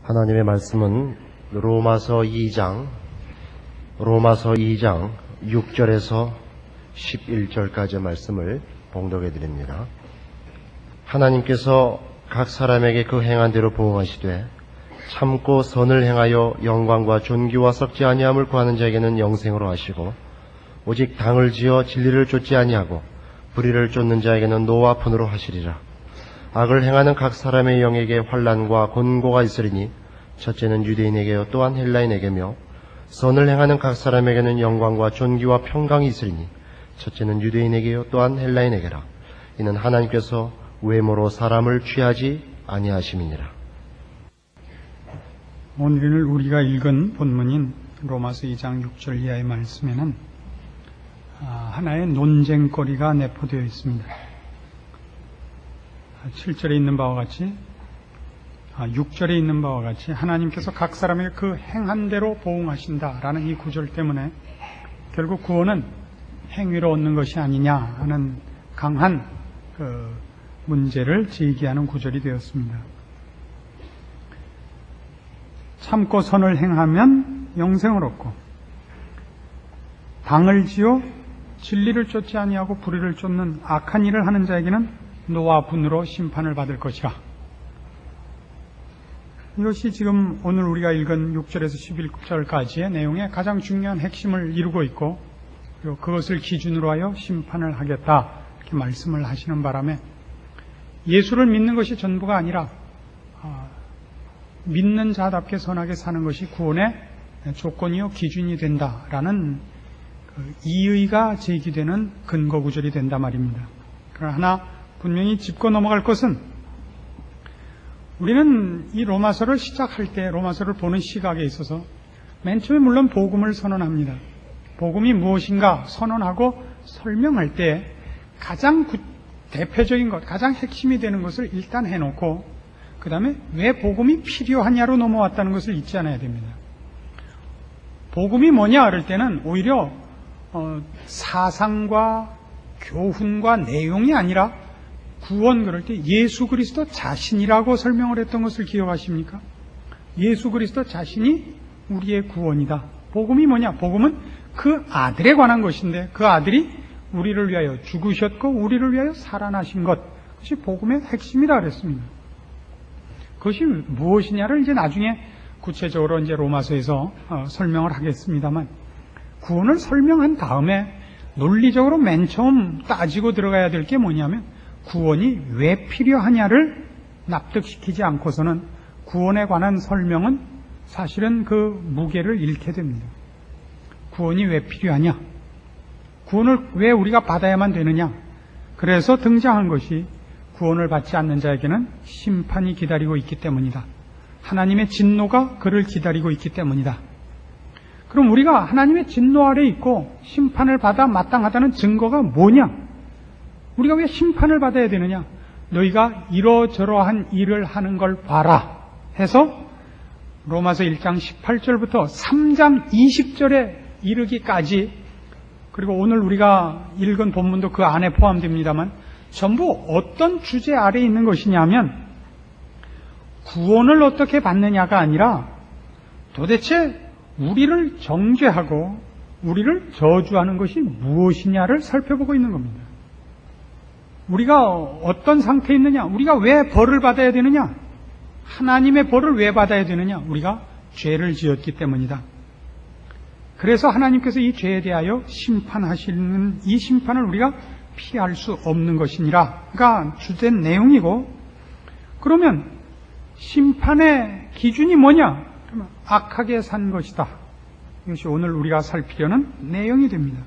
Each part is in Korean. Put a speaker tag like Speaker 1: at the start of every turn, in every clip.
Speaker 1: 하나님의 말씀은 로마서 2장 6절에서 11절까지의 말씀을 봉독해 드립니다. 하나님께서 각 사람에게 그 행한 대로 보응하시되 참고 선을 행하여 영광과 존귀와 썩지 아니함을 구하는 자에게는 영생으로 하시고 오직 당을 지어 진리를 쫓지 아니하고 불의를 쫓는 자에게는 노와 분으로 하시리라. 악을 행하는 각 사람의 영에게 환난과 곤고가 있으리니 첫째는 유대인에게요 또한 헬라인에게며 선을 행하는 각 사람에게는 영광과 존귀와 평강이 있으리니 첫째는 유대인에게요 또한 헬라인에게라. 이는 하나님께서 외모로 사람을 취하지 아니하심이니라.
Speaker 2: 오늘 우리가 읽은 본문인 로마서 2장 6절 이하의 말씀에는 하나의 논쟁거리가 내포되어 있습니다. 7절에 있는 바와 같이 6절에 있는 바와 같이 하나님께서 각 사람에게 그 행한 대로 보응하신다라는 이 구절 때문에 결국 구원은 행위로 얻는 것이 아니냐 하는 강한 문제를 제기하는 구절이 되었습니다. 참고 선을 행하면 영생을 얻고 당을 지어 진리를 쫓지 아니하고 불의를 쫓는 악한 일을 하는 자에게는 노와 분으로 심판을 받을 것이라. 이것이 지금 오늘 우리가 읽은 6절에서 11절까지의 내용의 가장 중요한 핵심을 이루고 있고, 그리고 그것을 기준으로 하여 심판을 하겠다 이렇게 말씀을 하시는 바람에 예수를 믿는 것이 전부가 아니라 믿는 자답게 선하게 사는 것이 구원의 조건이요 기준이 된다라는 이의가 제기되는 근거 구절이 된다 말입니다. 그러나 분명히 짚고 넘어갈 것은, 우리는 이 로마서를 시작할 때 로마서를 보는 시각에 있어서 맨 처음에 물론 복음을 선언합니다. 복음이 무엇인가 선언하고 설명할 때 가장 대표적인 것, 가장 핵심이 되는 것을 일단 해놓고 그 다음에 왜 복음이 필요하냐로 넘어왔다는 것을 잊지 않아야 됩니다. 복음이 뭐냐 그럴 때는 오히려 사상과 교훈과 내용이 아니라 구원 그럴 때 예수 그리스도 자신이라고 설명을 했던 것을 기억하십니까? 예수 그리스도 자신이 우리의 구원이다. 복음이 뭐냐? 복음은 그 아들에 관한 것인데 그 아들이 우리를 위하여 죽으셨고 우리를 위하여 살아나신 것, 그것이 복음의 핵심이다 그랬습니다. 그것이 무엇이냐를 이제 나중에 구체적으로 이제 로마서에서 설명을 하겠습니다만, 구원을 설명한 다음에 논리적으로 맨 처음 따지고 들어가야 될 게 뭐냐면 구원이 왜 필요하냐를 납득시키지 않고서는 구원에 관한 설명은 사실은 그 무게를 잃게 됩니다. 구원이 왜 필요하냐? 구원을 왜 우리가 받아야만 되느냐? 그래서 등장한 것이 구원을 받지 않는 자에게는 심판이 기다리고 있기 때문이다. 하나님의 진노가 그를 기다리고 있기 때문이다. 그럼 우리가 하나님의 진노 아래 있고 심판을 받아 마땅하다는 증거가 뭐냐? 우리가 왜 심판을 받아야 되느냐? 너희가 이러저러한 일을 하는 걸 봐라 해서 로마서 1장 18절부터 3장 20절에 이르기까지, 그리고 오늘 우리가 읽은 본문도 그 안에 포함됩니다만 전부 어떤 주제 아래 있는 것이냐면 구원을 어떻게 받느냐가 아니라 도대체 우리를 정죄하고 우리를 저주하는 것이 무엇이냐를 살펴보고 있는 겁니다. 우리가 어떤 상태에 있느냐? 우리가 왜 벌을 받아야 되느냐? 하나님의 벌을 왜 받아야 되느냐? 우리가 죄를 지었기 때문이다. 그래서 하나님께서 이 죄에 대하여 심판하시는 이 심판을 우리가 피할 수 없는 것이니라가 주된 내용이고, 그러면 심판의 기준이 뭐냐? 그러면 악하게 산 것이다. 이것이 오늘 우리가 살피려는 내용이 됩니다.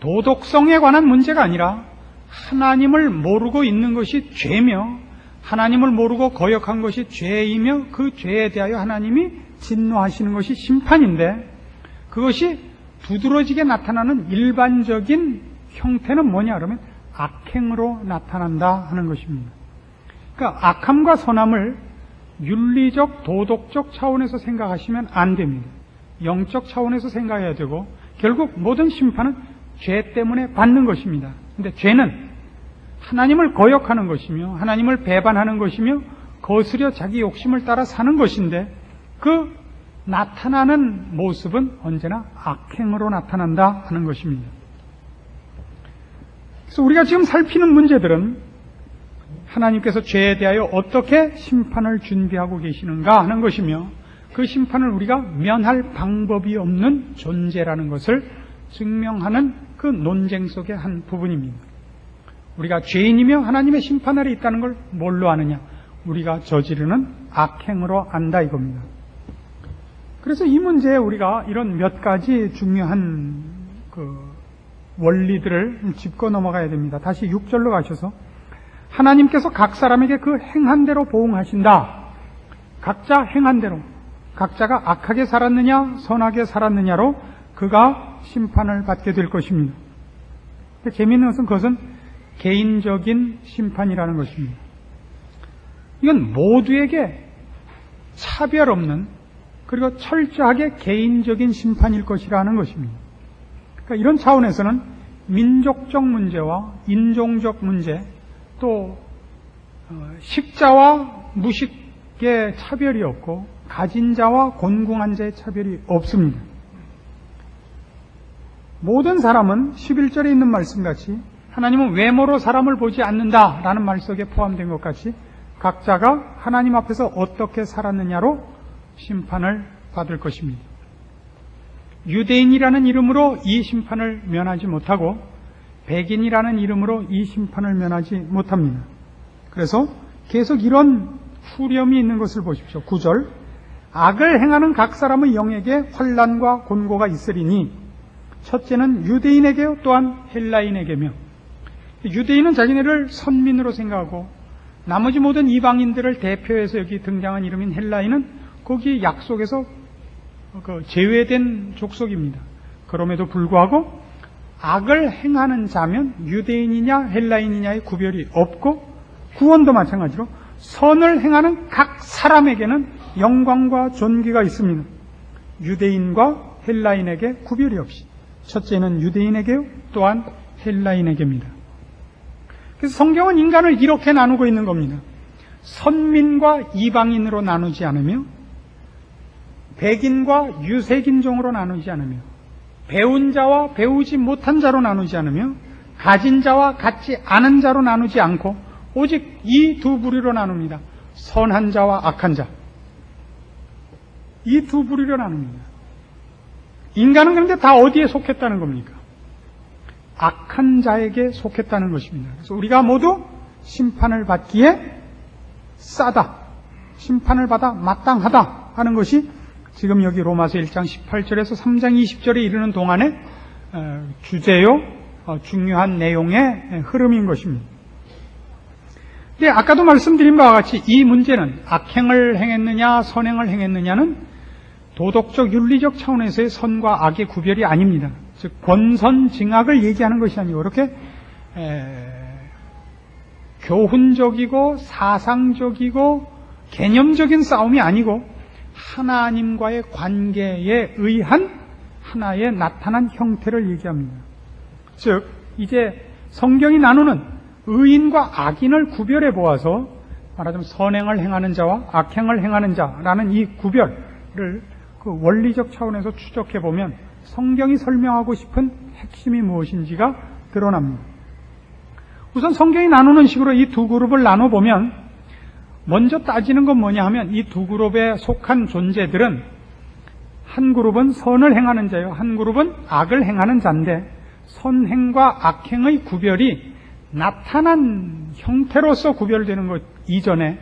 Speaker 2: 도덕성에 관한 문제가 아니라 하나님을 모르고 있는 것이 죄며 하나님을 모르고 거역한 것이 죄이며 그 죄에 대하여 하나님이 진노하시는 것이 심판인데, 그것이 두드러지게 나타나는 일반적인 형태는 뭐냐 그러면 악행으로 나타난다 하는 것입니다. 그러니까 악함과 선함을 윤리적 도덕적 차원에서 생각하시면 안 됩니다. 영적 차원에서 생각해야 되고 결국 모든 심판은 죄 때문에 받는 것입니다. 근데 죄는 하나님을 거역하는 것이며 하나님을 배반하는 것이며 거스려 자기 욕심을 따라 사는 것인데 그 나타나는 모습은 언제나 악행으로 나타난다 하는 것입니다. 그래서 우리가 지금 살피는 문제들은 하나님께서 죄에 대하여 어떻게 심판을 준비하고 계시는가 하는 것이며 그 심판을 우리가 면할 방법이 없는 존재라는 것을 증명하는 그 논쟁 속의 한 부분입니다. 우리가 죄인이며 하나님의 심판 아래 있다는 걸 뭘로 아느냐? 우리가 저지르는 악행으로 안다 이겁니다. 그래서 이 문제에 우리가 이런 몇 가지 중요한 원리들을 짚고 넘어가야 됩니다. 다시 6절로 가셔서 하나님께서 각 사람에게 그 행한 대로 보응하신다. 각자 행한 대로, 각자가 악하게 살았느냐 선하게 살았느냐로 그가 심판을 받게 될 것입니다. 재미있는 것은 그것은 개인적인 심판이라는 것입니다. 이건 모두에게 차별 없는 그리고 철저하게 개인적인 심판일 것이라는 것입니다. 그러니까 이런 차원에서는 민족적 문제와 인종적 문제, 또 식자와 무식의 차별이 없고 가진 자와 곤궁한 자의 차별이 없습니다. 모든 사람은 11절에 있는 말씀같이 하나님은 외모로 사람을 보지 않는다라는 말 속에 포함된 것 같이 각자가 하나님 앞에서 어떻게 살았느냐로 심판을 받을 것입니다. 유대인이라는 이름으로 이 심판을 면하지 못하고 백인이라는 이름으로 이 심판을 면하지 못합니다. 그래서 계속 이런 후렴이 있는 것을 보십시오. 9절 악을 행하는 각 사람의 영에게 환난과 곤고가 있으리니 첫째는 유대인에게요 또한 헬라인에게며 유대인은 자기네를 선민으로 생각하고 나머지 모든 이방인들을 대표해서 여기 등장한 이름인 헬라인은 거기 약속에서 제외된 족속입니다. 그럼에도 불구하고 악을 행하는 자면 유대인이냐 헬라인이냐의 구별이 없고 구원도 마찬가지로 선을 행하는 각 사람에게는 영광과 존귀가 있습니다. 유대인과 헬라인에게 구별이 없이 첫째는 유대인에게요 또한 헬라인에게입니다. 그래서 성경은 인간을 이렇게 나누고 있는 겁니다. 선민과 이방인으로 나누지 않으며 백인과 유색인종으로 나누지 않으며 배운 자와 배우지 못한 자로 나누지 않으며 가진 자와 갖지 않은 자로 나누지 않고 오직 이 두 부류로 나눕니다. 선한 자와 악한 자. 이 두 부류로 나눕니다. 인간은 그런데 다 어디에 속했다는 겁니까? 악한 자에게 속했다는 것입니다. 그래서 우리가 모두 심판을 받기에 싸다, 심판을 받아 마땅하다 하는 것이 지금 여기 로마서 1장 18절에서 3장 20절에 이르는 동안의 주제요, 중요한 내용의 흐름인 것입니다. 근데 아까도 말씀드린 바와 같이 이 문제는 악행을 행했느냐 선행을 행했느냐는 도덕적 윤리적 차원에서의 선과 악의 구별이 아닙니다. 즉 권선징악을 얘기하는 것이 아니고 이렇게 교훈적이고 사상적이고 개념적인 싸움이 아니고 하나님과의 관계에 의한 하나의 나타난 형태를 얘기합니다. 즉 이제 성경이 나누는 의인과 악인을 구별해 보아서 말하자면 선행을 행하는 자와 악행을 행하는 자라는 이 구별을 그 원리적 차원에서 추적해 보면 성경이 설명하고 싶은 핵심이 무엇인지가 드러납니다. 우선 성경이 나누는 식으로 이 두 그룹을 나눠보면 먼저 따지는 건 뭐냐 하면 이 두 그룹에 속한 존재들은 한 그룹은 선을 행하는 자요, 한 그룹은 악을 행하는 자인데 선행과 악행의 구별이 나타난 형태로서 구별되는 것 이전에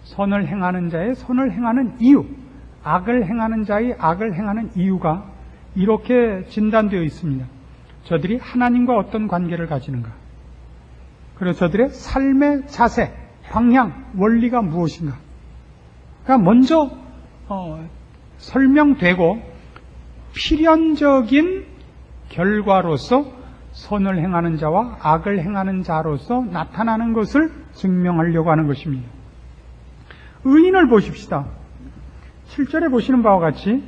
Speaker 2: 선을 행하는 자의 선을 행하는 이유, 악을 행하는 자의 악을 행하는 이유가 이렇게 진단되어 있습니다. 저들이 하나님과 어떤 관계를 가지는가, 그리고 저들의 삶의 자세, 방향, 원리가 무엇인가. 그러니까 먼저 설명되고 필연적인 결과로서 선을 행하는 자와 악을 행하는 자로서 나타나는 것을 증명하려고 하는 것입니다. 의인을 보십시다. 7절에 보시는 바와 같이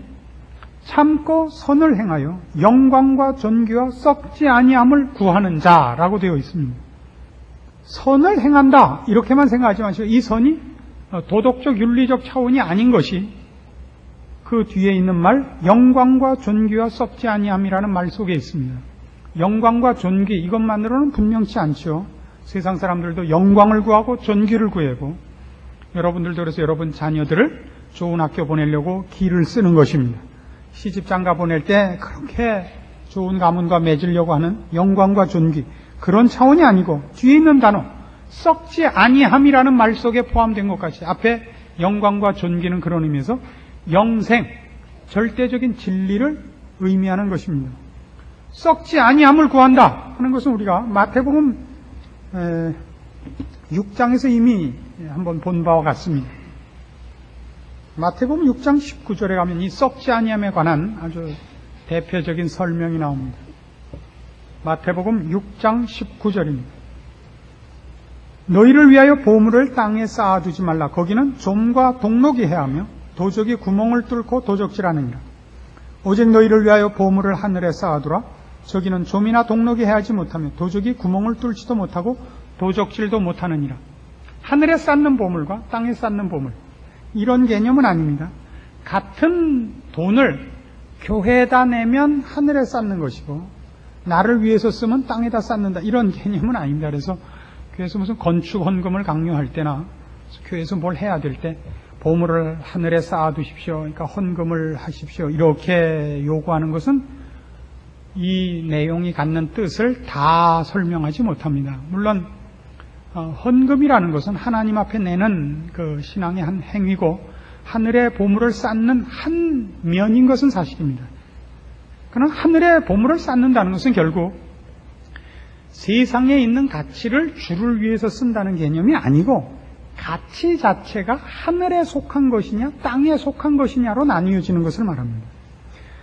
Speaker 2: 참고 선을 행하여 영광과 존귀와 썩지 아니함을 구하는 자라고 되어 있습니다. 선을 행한다 이렇게만 생각하지 마시고 이 선이 도덕적 윤리적 차원이 아닌 것이 그 뒤에 있는 말 영광과 존귀와 썩지 아니함이라는 말 속에 있습니다. 영광과 존귀 이것만으로는 분명치 않죠. 세상 사람들도 영광을 구하고 존귀를 구하고 여러분들도 그래서 여러분 자녀들을 좋은 학교 보내려고 기를 쓰는 것입니다. 시집 장가 보낼 때 그렇게 좋은 가문과 맺으려고 하는 영광과 존귀 그런 차원이 아니고 뒤에 있는 단어 썩지 아니함이라는 말 속에 포함된 것 같이 앞에 영광과 존귀는 그런 의미에서 영생, 절대적인 진리를 의미하는 것입니다. 썩지 아니함을 구한다 하는 것은 우리가 마태복음 6장에서 이미 한번 본 바와 같습니다. 마태복음 6장 19절에 가면 이 썩지 아니함에 관한 아주 대표적인 설명이 나옵니다. 마태복음 6장 19절입니다. 너희를 위하여 보물을 땅에 쌓아두지 말라. 거기는 좀과 동록이 해하며 도적이 구멍을 뚫고 도적질하느니라. 오직 너희를 위하여 보물을 하늘에 쌓아두라. 저기는 좀이나 동록이 해하지 못하며 도적이 구멍을 뚫지도 못하고 도적질도 못하느니라. 하늘에 쌓는 보물과 땅에 쌓는 보물 이런 개념은 아닙니다. 같은 돈을 교회에다 내면 하늘에 쌓는 것이고 나를 위해서 쓰면 땅에다 쌓는다 이런 개념은 아닙니다. 그래서 교회에서 무슨 건축 헌금을 강요할 때나 교회에서 뭘 해야 될 때 보물을 하늘에 쌓아두십시오. 그러니까 헌금을 하십시오. 이렇게 요구하는 것은 이 내용이 갖는 뜻을 다 설명하지 못합니다. 물론 헌금이라는 것은 하나님 앞에 내는 그 신앙의 한 행위고 하늘에 보물을 쌓는 한 면인 것은 사실입니다. 그러나 하늘에 보물을 쌓는다는 것은 결국 세상에 있는 가치를 주를 위해서 쓴다는 개념이 아니고 가치 자체가 하늘에 속한 것이냐 땅에 속한 것이냐로 나뉘어지는 것을 말합니다.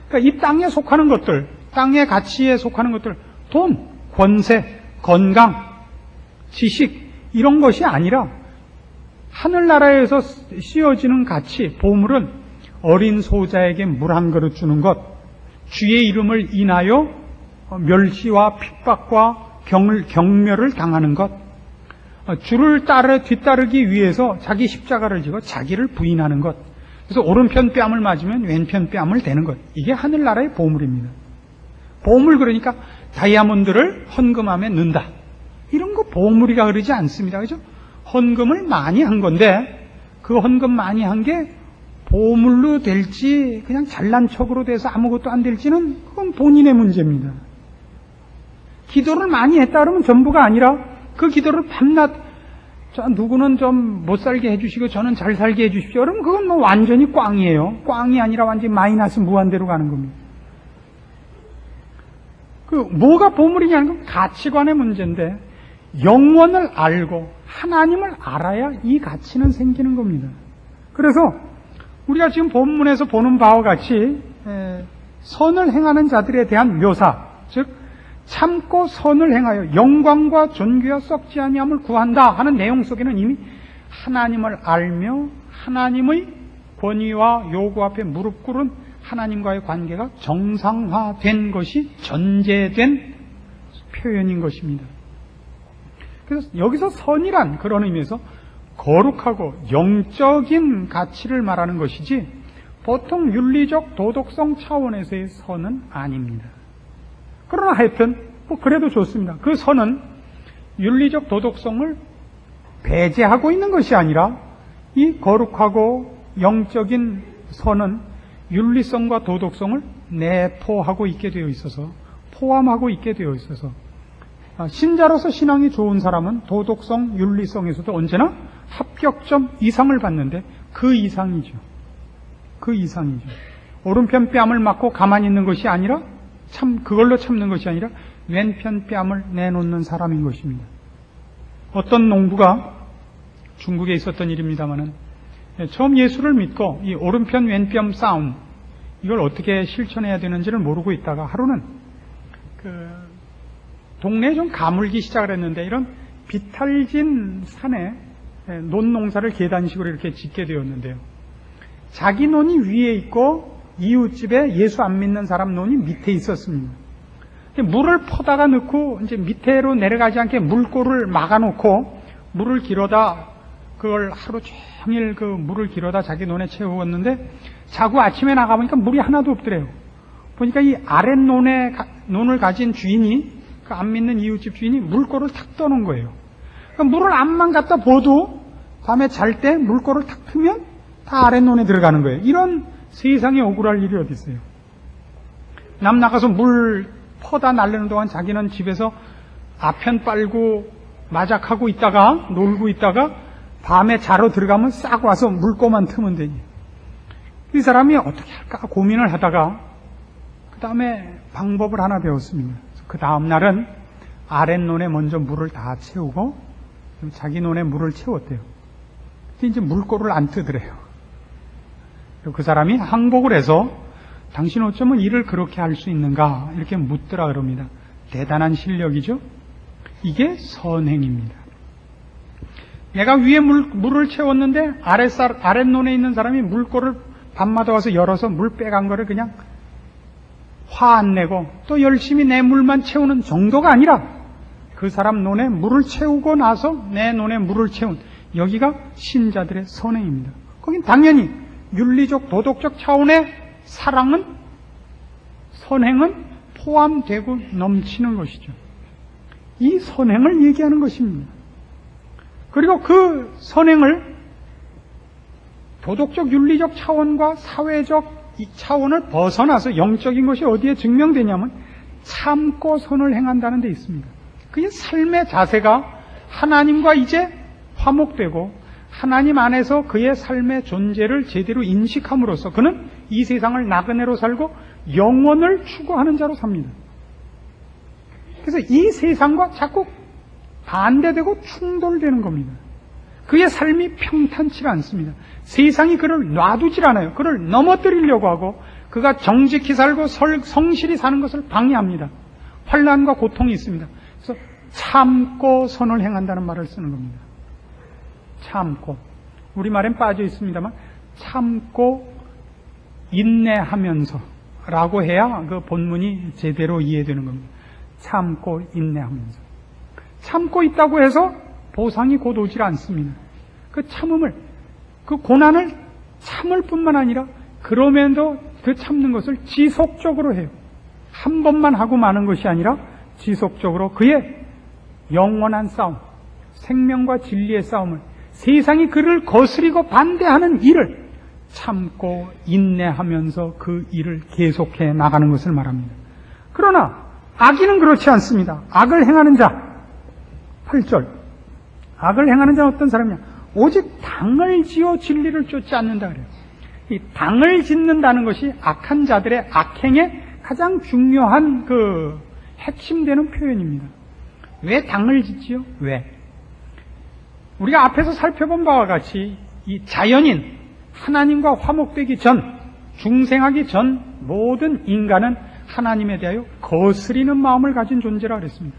Speaker 2: 그러니까 이 땅에 속하는 것들, 땅의 가치에 속하는 것들, 돈, 권세, 건강, 지식 이런 것이 아니라 하늘나라에서 씌워지는 가치, 보물은 어린 소자에게 물 한 그릇 주는 것, 주의 이름을 인하여 멸시와 핍박과 경멸을 당하는 것, 주를 뒤따르기 위해서 자기 십자가를 지고 자기를 부인하는 것, 그래서 오른편 뺨을 맞으면 왼편 뺨을 대는 것, 이게 하늘나라의 보물입니다. 보물 그러니까 다이아몬드를 헌금함에 넣는다. 이런 거 보물이라 그러지 않습니다. 그죠? 헌금을 많이 한 건데 그 헌금 많이 한 게 보물로 될지 그냥 잘난 척으로 돼서 아무것도 안 될지는 그건 본인의 문제입니다. 기도를 많이 했다 그러면 전부가 아니라 그 기도를 밤낮 누구는 좀 못 살게 해주시고 저는 잘 살게 해주십시오. 그러면 그건 뭐 완전히 꽝이에요. 꽝이 아니라 완전히 마이너스 무한대로 가는 겁니다. 그 뭐가 보물이냐는 건 가치관의 문제인데 영원을 알고 하나님을 알아야 이 가치는 생기는 겁니다. 그래서 우리가 지금 본문에서 보는 바와 같이 선을 행하는 자들에 대한 묘사, 즉 참고 선을 행하여 영광과 존귀와 썩지 아니함을 구한다 하는 내용 속에는 이미 하나님을 알며 하나님의 권위와 요구 앞에 무릎 꿇은 하나님과의 관계가 정상화된 것이 전제된 표현인 것입니다. 그래서 여기서 선이란 그런 의미에서 거룩하고 영적인 가치를 말하는 것이지 보통 윤리적 도덕성 차원에서의 선은 아닙니다. 그러나 하여튼 그래도 좋습니다. 그 선은 윤리적 도덕성을 배제하고 있는 것이 아니라 이 거룩하고 영적인 선은 윤리성과 도덕성을 내포하고 있게 되어 있어서 포함하고 있게 되어 있어서 신자로서 신앙이 좋은 사람은 도덕성, 윤리성에서도 언제나 합격점 이상을 받는데 그 이상이죠. 그 이상이죠. 오른편 뺨을 맞고 가만히 있는 것이 아니라 그걸로 참는 것이 아니라 왼편 뺨을 내놓는 사람인 것입니다. 어떤 농부가 중국에 있었던 일입니다만은 처음 예수를 믿고 이 오른편 왼편 싸움 이걸 어떻게 실천해야 되는지를 모르고 있다가 하루는 동네에 좀 가물기 시작을 했는데 이런 비탈진 산에 논농사를 계단식으로 이렇게 짓게 되었는데요. 자기 논이 위에 있고 이웃집에 예수 안 믿는 사람 논이 밑에 있었습니다. 물을 퍼다가 넣고 이제 밑으로 내려가지 않게 물골을 막아놓고 물을 길어다 그걸 하루 종일 그 물을 길어다 자기 논에 채웠는데 자고 아침에 나가보니까 물이 하나도 없더래요. 보니까 이 아랫논을 가진 주인이, 그 안 믿는 이웃집 주인이 물꼬를 탁 떠놓은 거예요. 그러니까 물을 앞만 갖다 보도 밤에 잘 때 물꼬를 탁 트면 다 아랫논에 들어가는 거예요. 이런 세상에 억울할 일이 어디 있어요. 남 나가서 물 퍼다 날리는 동안 자기는 집에서 아편 빨고 마작하고 있다가 놀고 있다가 밤에 자러 들어가면 싹 와서 물꼬만 트면 되니. 이 사람이 어떻게 할까 고민을 하다가 그 다음에 방법을 하나 배웠습니다. 그 다음 날은 아랫논에 먼저 물을 다 채우고 자기 논에 물을 채웠대요. 근데 이제 물꼬를 안 뜨더래요. 그 사람이 항복을 해서 당신 어쩌면 일을 그렇게 할 수 있는가 이렇게 묻더라 그럽니다. 대단한 실력이죠. 이게 선행입니다. 내가 위에 물을 채웠는데 아랫논에 있는 사람이 물꼬를 밤마다 와서 열어서 물 빼간 거를 그냥 화 안 내고 또 열심히 내 물만 채우는 정도가 아니라 그 사람 논에 물을 채우고 나서 내 논에 물을 채운, 여기가 신자들의 선행입니다. 거긴 당연히 윤리적 도덕적 차원의 사랑은, 선행은 포함되고 넘치는 것이죠. 이 선행을 얘기하는 것입니다. 그리고 그 선행을 도덕적 윤리적 차원과 사회적 이 차원을 벗어나서 영적인 것이 어디에 증명되냐면 참고 선을 행한다는 데 있습니다. 그게 삶의 자세가 하나님과 이제 화목되고 하나님 안에서 그의 삶의 존재를 제대로 인식함으로써 그는 이 세상을 나그네로 살고 영원을 추구하는 자로 삽니다. 그래서 이 세상과 자꾸 반대되고 충돌되는 겁니다. 그의 삶이 평탄치 않습니다. 세상이 그를 놔두질 않아요. 그를 넘어뜨리려고 하고 그가 정직히 살고 성실히 사는 것을 방해합니다. 환난과 고통이 있습니다. 그래서 참고 선을 행한다는 말을 쓰는 겁니다. 참고. 우리말엔 빠져 있습니다만 참고 인내하면서 라고 해야 그 본문이 제대로 이해되는 겁니다. 참고 인내하면서. 참고 있다고 해서 보상이 곧 오질 않습니다. 그 참음을, 그 고난을 참을 뿐만 아니라 그러면도 그 참는 것을 지속적으로 해요. 한 번만 하고 마는 것이 아니라 지속적으로 그의 영원한 싸움, 생명과 진리의 싸움을, 세상이 그를 거스리고 반대하는 일을 참고 인내하면서 그 일을 계속해 나가는 것을 말합니다. 그러나 악인은 그렇지 않습니다. 악을 행하는 자, 8절. 악을 행하는 자는 어떤 사람이냐? 오직 당을 지어 진리를 쫓지 않는다 그래요. 이 당을 짓는다는 것이 악한 자들의 악행의 가장 중요한 그 핵심되는 표현입니다. 왜 당을 짓지요? 왜? 우리가 앞에서 살펴본 바와 같이 이 자연인, 하나님과 화목되기 전, 중생하기 전 모든 인간은 하나님에 대하여 거스리는 마음을 가진 존재라 그랬습니다.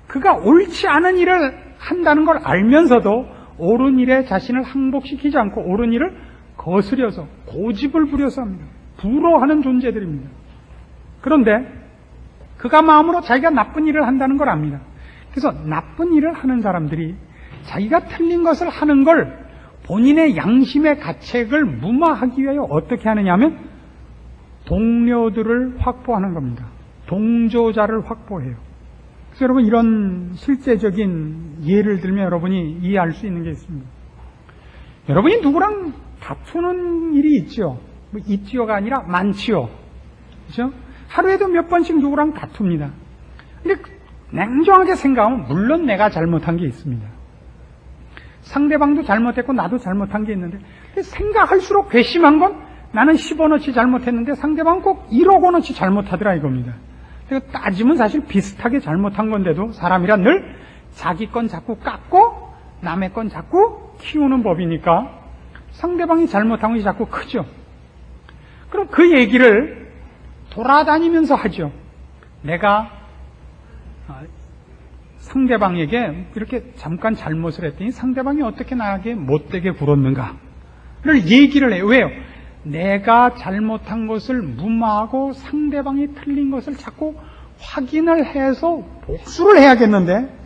Speaker 2: 그가 옳지 않은 일을 한다는 걸 알면서도 옳은 일에 자신을 항복시키지 않고 옳은 일을 거스려서 고집을 부려서 합니다. 부러워하는 존재들입니다. 그런데 그가 마음으로 자기가 나쁜 일을 한다는 걸 압니다. 그래서 나쁜 일을 하는 사람들이 자기가 틀린 것을 하는 걸 본인의 양심의 가책을 무마하기 위하여 어떻게 하느냐 하면 동료들을 확보하는 겁니다. 동조자를 확보해요. 그래서 여러분 이런 실제적인 예를 들면 여러분이 이해할 수 있는 게 있습니다. 여러분이 누구랑 다투는 일이 있죠. 뭐 있지요가 아니라 많지요. 그렇죠? 하루에도 몇 번씩 누구랑 다툽니다. 근데 냉정하게 생각하면 물론 내가 잘못한 게 있습니다. 상대방도 잘못했고 나도 잘못한 게 있는데 생각할수록 괘씸한 건 나는 10원어치 잘못했는데 상대방은 꼭 1억 원어치 잘못하더라 이겁니다. 따지면 사실 비슷하게 잘못한 건데도 사람이란 늘 자기 건 자꾸 깎고 남의 건 자꾸 키우는 법이니까 상대방이 잘못한 것이 자꾸 크죠. 그럼 그 얘기를 돌아다니면서 하죠. 내가 상대방에게 이렇게 잠깐 잘못을 했더니 상대방이 어떻게 나에게 못되게 굴었는가를 얘기를 해요. 왜요? 내가 잘못한 것을 무마하고 상대방이 틀린 것을 자꾸 확인을 해서 복수를 해야겠는데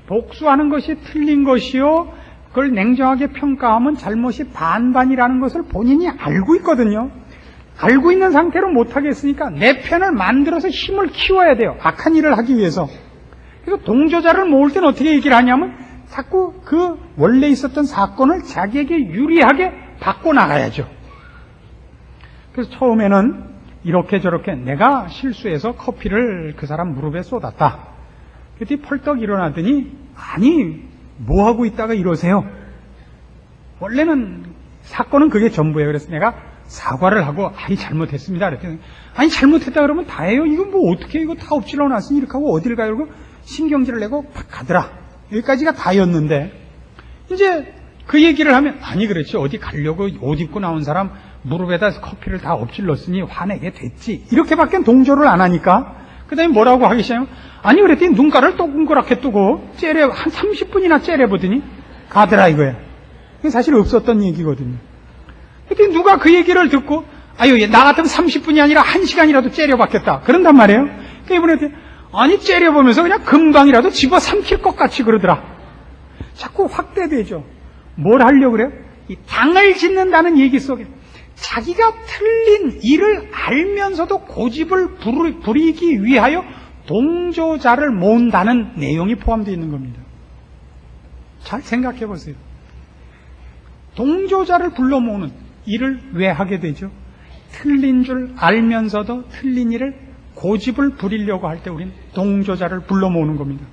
Speaker 2: 복수하는 것이 틀린 것이요 그걸 냉정하게 평가하면 잘못이 반반이라는 것을 본인이 알고 있거든요. 알고 있는 상태로 못하겠으니까 내 편을 만들어서 힘을 키워야 돼요. 악한 일을 하기 위해서. 그래서 동조자를 모을 때는 어떻게 얘기를 하냐면 자꾸 그 원래 있었던 사건을 자기에게 유리하게 바꿔나가야죠. 그래서 처음에는 이렇게 저렇게 내가 실수해서 커피를 그 사람 무릎에 쏟았다. 그랬더니 펄떡 일어나더니 아니 뭐하고 있다가 이러세요. 원래는 사건은 그게 전부예요. 그래서 내가 사과를 하고 아니 잘못했습니다. 그랬더니 아니 잘못했다 그러면 다예요. 이거 뭐 어떻게 이거 다 엎질러 놨으니 이렇게 하고 어딜 가요. 그러고 신경질을 내고 팍 가더라. 여기까지가 다였는데 이제 그 얘기를 하면 아니 그렇지 어디 가려고 옷 입고 나온 사람 무릎에다 커피를 다 엎질렀으니 화내게 됐지. 이렇게밖에 동조를 안 하니까 그 다음에 뭐라고 하기 시작하면 아니 그랬더니 눈가를 동그랗게 뜨고 째려 한 30분이나 째려보더니 가더라 이거야. 그게 사실 없었던 얘기거든요. 그랬더니 누가 그 얘기를 듣고 아유 나 같으면 30분이 아니라 1시간이라도 째려봤겠다 그런단 말이에요. 그러니까 이번에 아니 째려보면서 그냥 금방이라도 집어삼킬 것 같이 그러더라. 자꾸 확대되죠. 뭘 하려고 그래요? 이 당을 짓는다는 얘기 속에 자기가 틀린 일을 알면서도 고집을 부리기 위하여 동조자를 모은다는 내용이 포함되어 있는 겁니다. 잘 생각해 보세요. 동조자를 불러 모으는 일을 왜 하게 되죠? 틀린 줄 알면서도 틀린 일을 고집을 부리려고 할 때 우린 동조자를 불러 모으는 겁니다.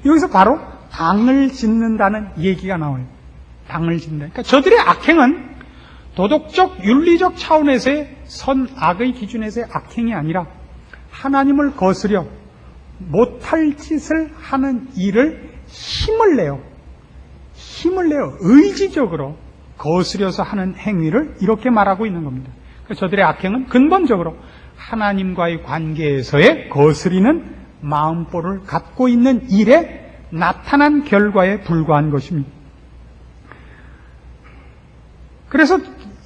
Speaker 2: 여기서 바로 당을 짓는다는 얘기가 나와요. 당을 짓는다. 그러니까 저들의 악행은 도덕적, 윤리적 차원에서의 선악의 기준에서의 악행이 아니라 하나님을 거스려 못할 짓을 하는 일을 힘을 내요. 의지적으로 거스려서 하는 행위를 이렇게 말하고 있는 겁니다. 그러니까 저들의 악행은 근본적으로 하나님과의 관계에서의 거스리는 마음보를 갖고 있는 일에 나타난 결과에 불과한 것입니다. 그래서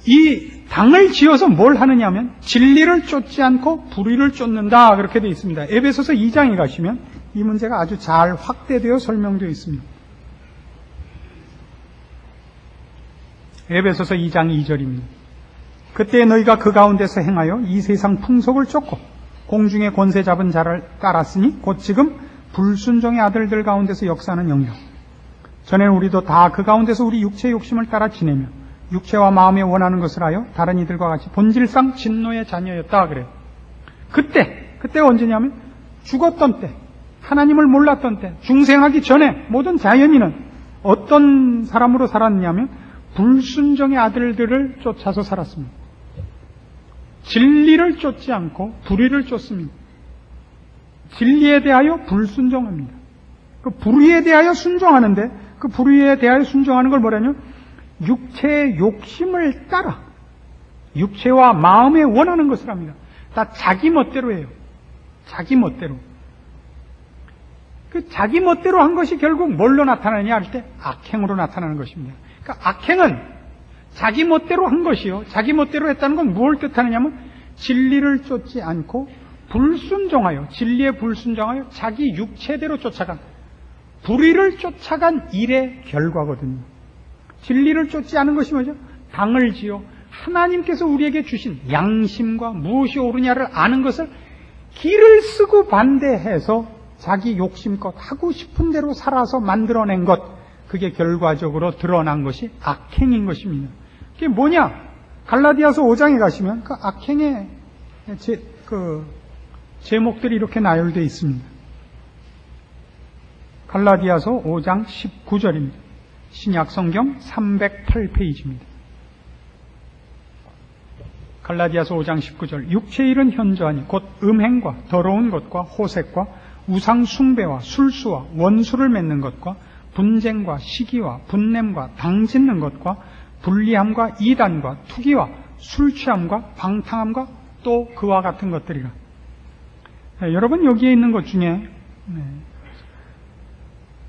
Speaker 2: 이 당을 지어서 뭘 하느냐 하면 진리를 쫓지 않고 불의를 쫓는다 그렇게 되어 있습니다. 에베소서 2장에 가시면 이 문제가 아주 잘 확대되어 설명되어 있습니다. 에베소서 2장 2절입니다. 그때 너희가 그 가운데서 행하여 이 세상 풍속을 쫓고 공중의 권세 잡은 자를 따랐으니 곧 지금 불순종의 아들들 가운데서 역사하는 영이라. 전에는 우리도 다 그 가운데서 우리 육체의 욕심을 따라 지내며 육체와 마음에 원하는 것을 하여 다른 이들과 같이 본질상 진노의 자녀였다 그래요. 그때가 언제냐면 죽었던 때, 하나님을 몰랐던 때, 중생하기 전에 모든 자연인은 어떤 사람으로 살았냐면 불순종의 아들들을 쫓아서 살았습니다. 진리를 쫓지 않고 불의를 쫓습니다. 진리에 대하여 불순종합니다. 그 불의에 대하여 순종하는데 그 불의에 대하여 순종하는 걸 뭐라냐면 육체의 욕심을 따라 육체와 마음에 원하는 것을 합니다. 다 자기 멋대로 해요. 자기 멋대로. 그 자기 멋대로 한 것이 결국 뭘로 나타나느냐 할 때 악행으로 나타나는 것입니다. 그러니까 악행은 자기 멋대로 한 것이요. 자기 멋대로 했다는 건 무엇을 뜻하느냐면 진리를 쫓지 않고 불순종하여 진리에 불순종하여 자기 육체대로 쫓아간 불의를 쫓아간 일의 결과거든요. 진리를 쫓지 않은 것이 뭐죠? 당을 지어 하나님께서 우리에게 주신 양심과 무엇이 옳으냐를 아는 것을 길을 쓰고 반대해서 자기 욕심껏 하고 싶은 대로 살아서 만들어낸 것, 그게 결과적으로 드러난 것이 악행인 것입니다. 그게 뭐냐? 갈라디아서 5장에 가시면 그 악행의 제목들이 이렇게 나열되어 있습니다. 갈라디아서 5장 19절입니다. 신약성경 308페이지입니다. 갈라디아서 5장 19절 육체의 일은 현저하니 곧 음행과 더러운 것과 호색과 우상 숭배와 술수와 원수를 맺는 것과 분쟁과 시기와 분냄과 당짓는 것과 불리함과 이단과 투기와 술취함과 방탕함과 또 그와 같은 것들이라. 여러분 여기에 있는 것 중에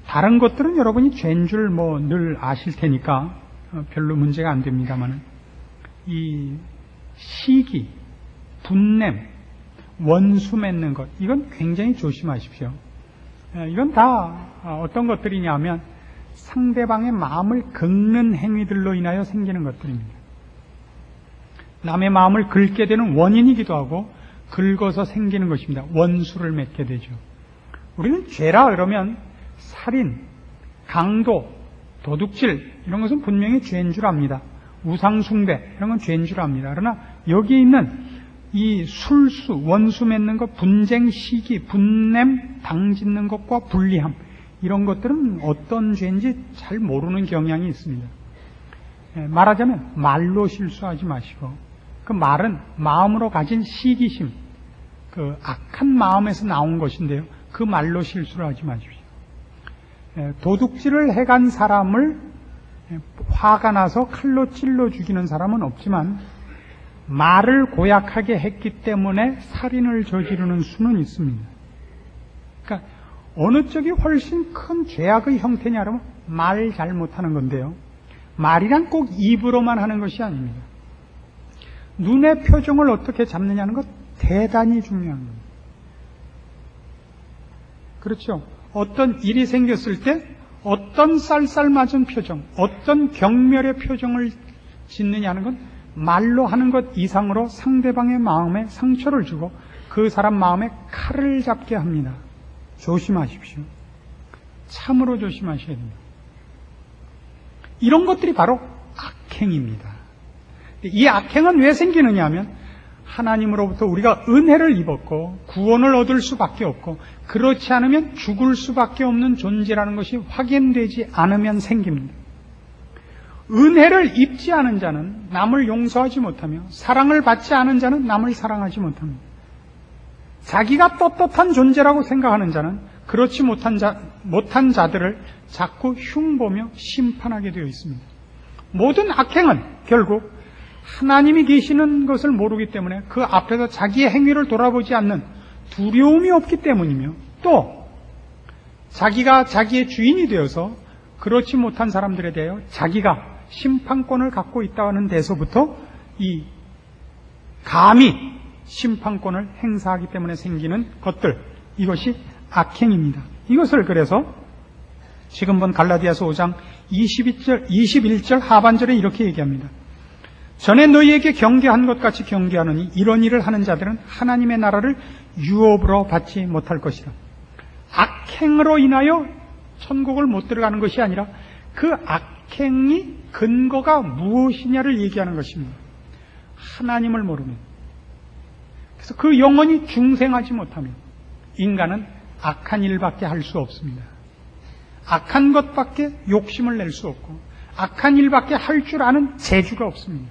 Speaker 2: 다른 것들은 여러분이 죄인 줄 늘 아실 테니까 별로 문제가 안 됩니다만 이 시기, 분냄, 원수 맺는 것 이건 굉장히 조심하십시오. 이건 다 어떤 것들이냐면 상대방의 마음을 긁는 행위들로 인하여 생기는 것들입니다. 남의 마음을 긁게 되는 원인이기도 하고 긁어서 생기는 것입니다. 원수를 맺게 되죠. 우리는 죄라 그러면 살인, 강도, 도둑질 이런 것은 분명히 죄인 줄 압니다. 우상숭배 이런 건 죄인 줄 압니다. 그러나 여기 있는 이 술수, 원수 맺는 것, 분쟁, 시기, 분냄, 당짓는 것과 불리함 이런 것들은 어떤 죄인지 잘 모르는 경향이 있습니다. 말하자면 말로 실수하지 마시고 그 말은 마음으로 가진 시기심, 그 악한 마음에서 나온 것인데요. 그 말로 실수를 하지 마십시오. 도둑질을 해간 사람을 화가 나서 칼로 찔러 죽이는 사람은 없지만 말을 고약하게 했기 때문에 살인을 저지르는 수는 있습니다. 그러니까 어느 쪽이 훨씬 큰 죄악의 형태냐 그러면 말 잘못하는 건데요. 말이란 꼭 입으로만 하는 것이 아닙니다. 눈의 표정을 어떻게 잡느냐는 것 대단히 중요한 겁니다. 그렇죠? 어떤 일이 생겼을 때 어떤 쌀쌀맞은 표정, 어떤 경멸의 표정을 짓느냐는 건 말로 하는 것 이상으로 상대방의 마음에 상처를 주고 그 사람 마음에 칼을 잡게 합니다. 조심하십시오. 참으로 조심하셔야 됩니다. 이런 것들이 바로 악행입니다. 이 악행은 왜 생기느냐 하면 하나님으로부터 우리가 은혜를 입었고 구원을 얻을 수밖에 없고 그렇지 않으면 죽을 수밖에 없는 존재라는 것이 확인되지 않으면 생깁니다. 은혜를 입지 않은 자는 남을 용서하지 못하며 사랑을 받지 않은 자는 남을 사랑하지 못합니다. 자기가 떳떳한 존재라고 생각하는 자는 그렇지 못한 자들을 자꾸 흉보며 심판하게 되어 있습니다. 모든 악행은 결국 하나님이 계시는 것을 모르기 때문에 그 앞에서 자기의 행위를 돌아보지 않는 두려움이 없기 때문이며 또 자기가 자기의 주인이 되어서 그렇지 못한 사람들에 대하여 자기가 심판권을 갖고 있다는 데서부터 이 감히 심판권을 행사하기 때문에 생기는 것들, 이것이 악행입니다. 이것을 그래서 지금 본 갈라디아서 5장 21절 하반절에 이렇게 얘기합니다. 전에 너희에게 경계한 것 같이 경계하느니 이런 일을 하는 자들은 하나님의 나라를 유업으로 받지 못할 것이다. 악행으로 인하여 천국을 못 들어가는 것이 아니라 그 악행이 근거가 무엇이냐를 얘기하는 것입니다. 하나님을 모르면, 그래서 그 영혼이 중생하지 못하면 인간은 악한 일밖에 할 수 없습니다. 악한 것밖에 욕심을 낼 수 없고 악한 일밖에 할 줄 아는 재주가 없습니다.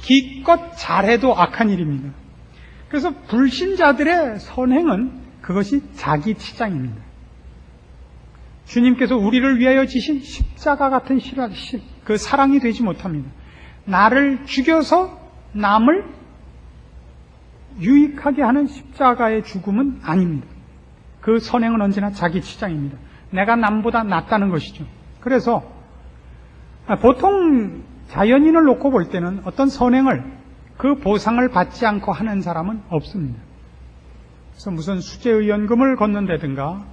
Speaker 2: 기껏 잘해도 악한 일입니다. 그래서 불신자들의 선행은 그것이 자기 치장입니다. 주님께서 우리를 위하여 지신 십자가 같은 그 사랑이 되지 못합니다. 나를 죽여서 남을 유익하게 하는 십자가의 죽음은 아닙니다. 그 선행은 언제나 자기 치장입니다. 내가 남보다 낫다는 것이죠. 그래서 보통 자연인을 놓고 볼 때는 어떤 선행을 그 보상을 받지 않고 하는 사람은 없습니다. 그래서 무슨 수재의연금을 걷는다든가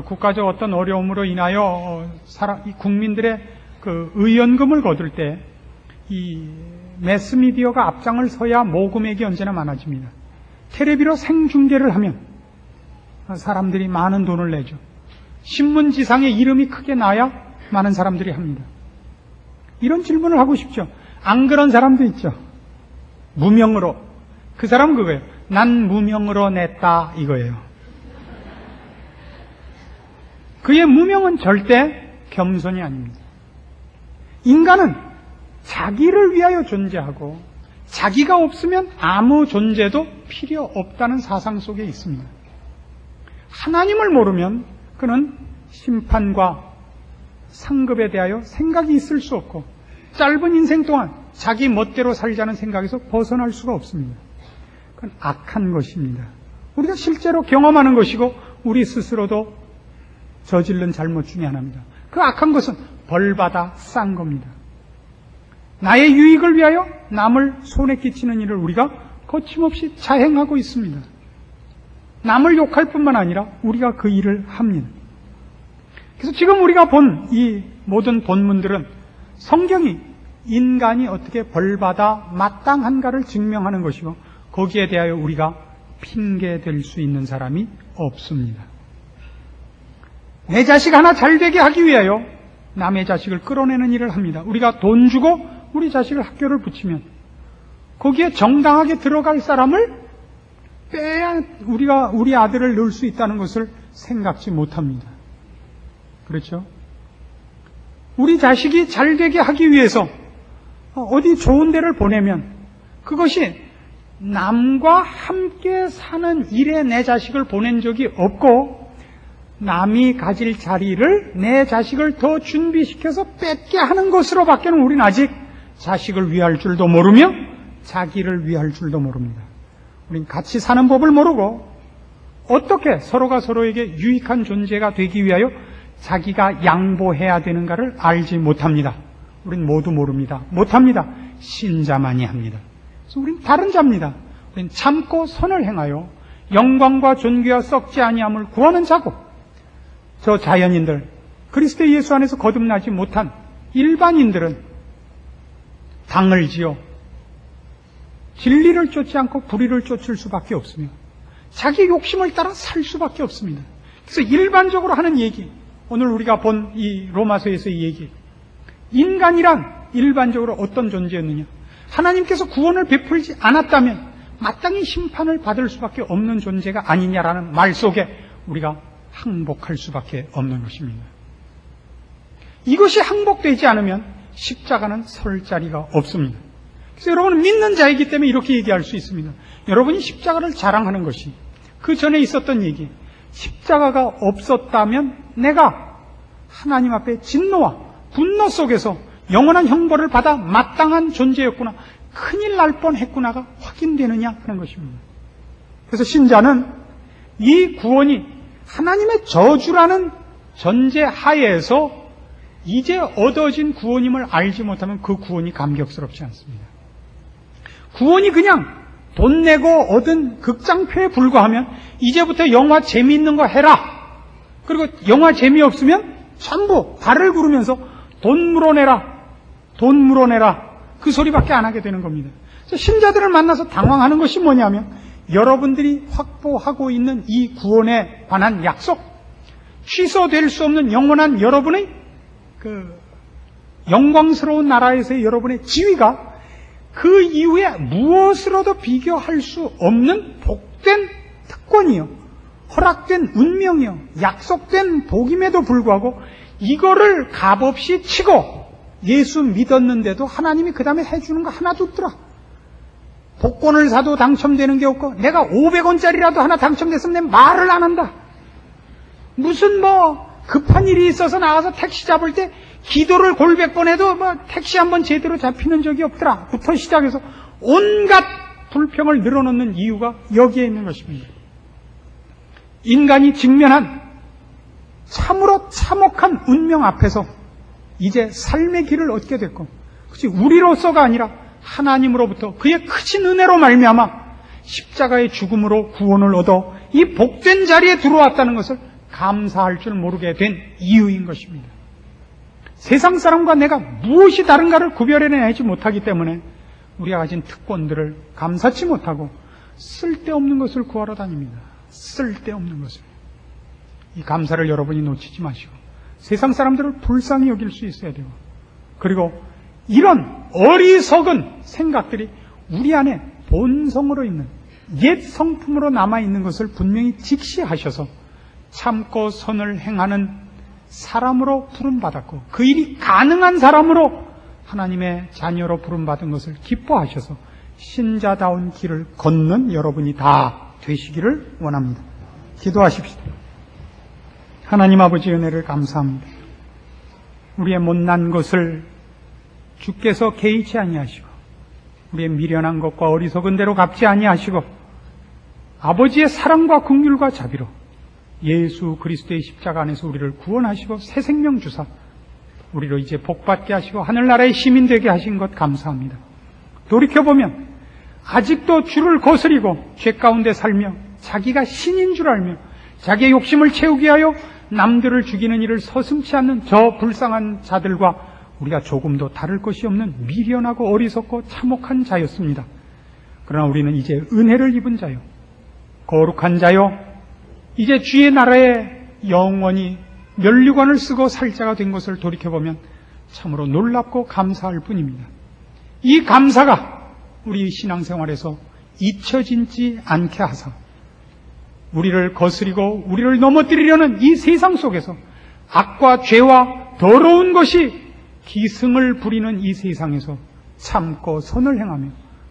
Speaker 2: 국가적 어떤 어려움으로 인하여 국민들의 그 의연금을 거둘 때 이 매스미디어가 앞장을 서야 모금액이 언제나 많아집니다. 텔레비로 생중계를 하면 사람들이 많은 돈을 내죠. 신문지상에 이름이 크게 나야 많은 사람들이 합니다. 이런 질문을 하고 싶죠. 안 그런 사람도 있죠. 무명으로. 그 사람은 그거예요. 난 무명으로 냈다 이거예요. 그의 무명은 절대 겸손이 아닙니다. 인간은 자기를 위하여 존재하고 자기가 없으면 아무 존재도 필요 없다는 사상 속에 있습니다. 하나님을 모르면 그는 심판과 상급에 대하여 생각이 있을 수 없고 짧은 인생 동안 자기 멋대로 살자는 생각에서 벗어날 수가 없습니다. 그건 악한 것입니다. 우리가 실제로 경험하는 것이고 우리 스스로도 저지른 잘못 중에 하나입니다. 그 악한 것은 벌받아 싼 겁니다. 나의 유익을 위하여 남을 손에 끼치는 일을 우리가 거침없이 자행하고 있습니다. 남을 욕할 뿐만 아니라 우리가 그 일을 합니다. 그래서 지금 우리가 본 이 모든 본문들은 성경이 인간이 어떻게 벌받아 마땅한가를 증명하는 것이고, 거기에 대하여 우리가 핑계댈 수 있는 사람이 없습니다. 내 자식 하나 잘되게 하기 위하여 남의 자식을 끌어내는 일을 합니다. 우리가 돈 주고 우리 자식을 학교를 붙이면 거기에 정당하게 들어갈 사람을 빼야 우리가 우리 아들을 넣을 수 있다는 것을 생각지 못합니다. 그렇죠? 우리 자식이 잘되게 하기 위해서 어디 좋은 데를 보내면 그것이 남과 함께 사는 일에 내 자식을 보낸 적이 없고, 남이 가질 자리를 내 자식을 더 준비시켜서 뺏게 하는 것으로 밖에는 우리는 아직 자식을 위할 줄도 모르며 자기를 위할 줄도 모릅니다. 우린 같이 사는 법을 모르고 어떻게 서로가 서로에게 유익한 존재가 되기 위하여 자기가 양보해야 되는가를 알지 못합니다. 우린 모두 모릅니다. 못합니다. 신자만이 합니다. 그래서 우린 다른 자입니다. 우린 참고 선을 행하여 영광과 존귀와 썩지 아니함을 구하는 자고, 저 자연인들, 그리스도 예수 안에서 거듭나지 못한 일반인들은 당을 지어 진리를 쫓지 않고 불의를 쫓을 수밖에 없으며 자기 욕심을 따라 살 수밖에 없습니다. 그래서 일반적으로 하는 얘기, 오늘 우리가 본 이 로마서에서의 얘기, 인간이란 일반적으로 어떤 존재였느냐? 하나님께서 구원을 베풀지 않았다면 마땅히 심판을 받을 수밖에 없는 존재가 아니냐라는 말 속에 우리가 항복할 수밖에 없는 것입니다. 이것이 항복되지 않으면 십자가는 설 자리가 없습니다. 그래서 여러분은 믿는 자이기 때문에 이렇게 얘기할 수 있습니다. 여러분이 십자가를 자랑하는 것이 그 전에 있었던 얘기, 십자가가 없었다면 내가 하나님 앞에 진노와 분노 속에서 영원한 형벌을 받아 마땅한 존재였구나, 큰일 날 뻔했구나가 확인되느냐 하는 것입니다. 그래서 신자는 이 구원이 하나님의 저주라는 전제 하에서 이제 얻어진 구원임을 알지 못하면 그 구원이 감격스럽지 않습니다. 구원이 그냥 돈 내고 얻은 극장표에 불과하면 이제부터 영화 재미있는 거 해라, 그리고 영화 재미없으면 전부 발을 구르면서 돈 물어내라, 돈 물어내라, 그 소리밖에 안 하게 되는 겁니다. 신자들을 만나서 당황하는 것이 뭐냐면, 여러분들이 확보하고 있는 이 구원에 관한 약속, 취소될 수 없는 영원한 여러분의 그 영광스러운 나라에서의 여러분의 지위가 그 이후에 무엇으로도 비교할 수 없는 복된 특권이요, 허락된 운명이요, 약속된 복임에도 불구하고 이거를 값없이 치고 예수 믿었는데도 하나님이 그 다음에 해주는 거 하나도 없더라. 복권을 사도 당첨되는 게 없고, 내가 500원짜리라도 하나 당첨됐으면 내 말을 안 한다. 무슨 급한 일이 있어서 나가서 택시 잡을 때 기도를 골백 번 해도 택시 한번 제대로 잡히는 적이 없더라 부터 시작해서 온갖 불평을 늘어놓는 이유가 여기에 있는 것입니다. 인간이 직면한 참으로 참혹한 운명 앞에서 이제 삶의 길을 얻게 됐고, 그치, 우리로서가 아니라 하나님으로부터 그의 크신 은혜로 말미암아 십자가의 죽음으로 구원을 얻어 이 복된 자리에 들어왔다는 것을 감사할 줄 모르게 된 이유인 것입니다. 세상 사람과 내가 무엇이 다른가를 구별해내지 못하기 때문에 우리가 가진 특권들을 감사치 못하고 쓸데없는 것을 구하러 다닙니다. 쓸데없는 것을. 이 감사를 여러분이 놓치지 마시고 세상 사람들을 불쌍히 여길 수 있어야 되고, 그리고 이런 어리석은 생각들이 우리 안에 본성으로 있는 옛 성품으로 남아있는 것을 분명히 직시하셔서 참고 선을 행하는 사람으로 부름받았고, 그 일이 가능한 사람으로 하나님의 자녀로 부름받은 것을 기뻐하셔서 신자다운 길을 걷는 여러분이 다 되시기를 원합니다. 기도하십시다. 하나님 아버지 은혜를 감사합니다. 우리의 못난 것을 주께서 개의치 아니하시고, 우리의 미련한 것과 어리석은 대로 갚지 아니하시고, 아버지의 사랑과 긍휼과 자비로 예수 그리스도의 십자가 안에서 우리를 구원하시고 새 생명 주사 우리로 이제 복받게 하시고 하늘나라의 시민 되게 하신 것 감사합니다. 돌이켜보면 아직도 주를 거스리고 죄 가운데 살며 자기가 신인 줄 알며 자기의 욕심을 채우기 위하여 남들을 죽이는 일을 서슴지 않는 저 불쌍한 자들과 우리가 조금도 다를 것이 없는 미련하고 어리석고 참혹한 자였습니다. 그러나 우리는 이제 은혜를 입은 자요, 거룩한 자요, 이제 주의 나라에 영원히 면류관을 쓰고 살 자가 된 것을 돌이켜보면 참으로 놀랍고 감사할 뿐입니다. 이 감사가 우리 신앙생활에서 잊혀지지 않게 하사 우리를 거스리고 우리를 넘어뜨리려는 이 세상 속에서 악과 죄와 더러운 것이 기승을 부리는 이 세상에서 참고 선을 행하며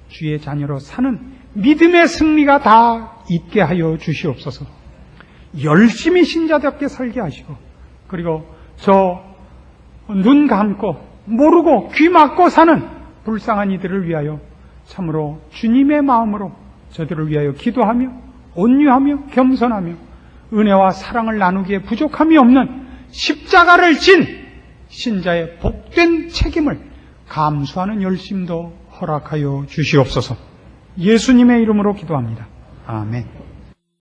Speaker 2: 주의 자녀로 사는 믿음의 승리가 다 있게 하여 주시옵소서. 열심히 신자답게 살게 하시고, 그리고 저 눈 감고 모르고 귀 막고 사는 불쌍한 이들을 위하여 참으로 주님의 마음으로 저들을 위하여 기도하며 온유하며 겸손하며 은혜와 사랑을 나누기에 부족함이 없는 십자가를 진 신자의 복된 책임을 감수하는 열심도 허락하여 주시옵소서. 예수님의 이름으로 기도합니다. 아멘.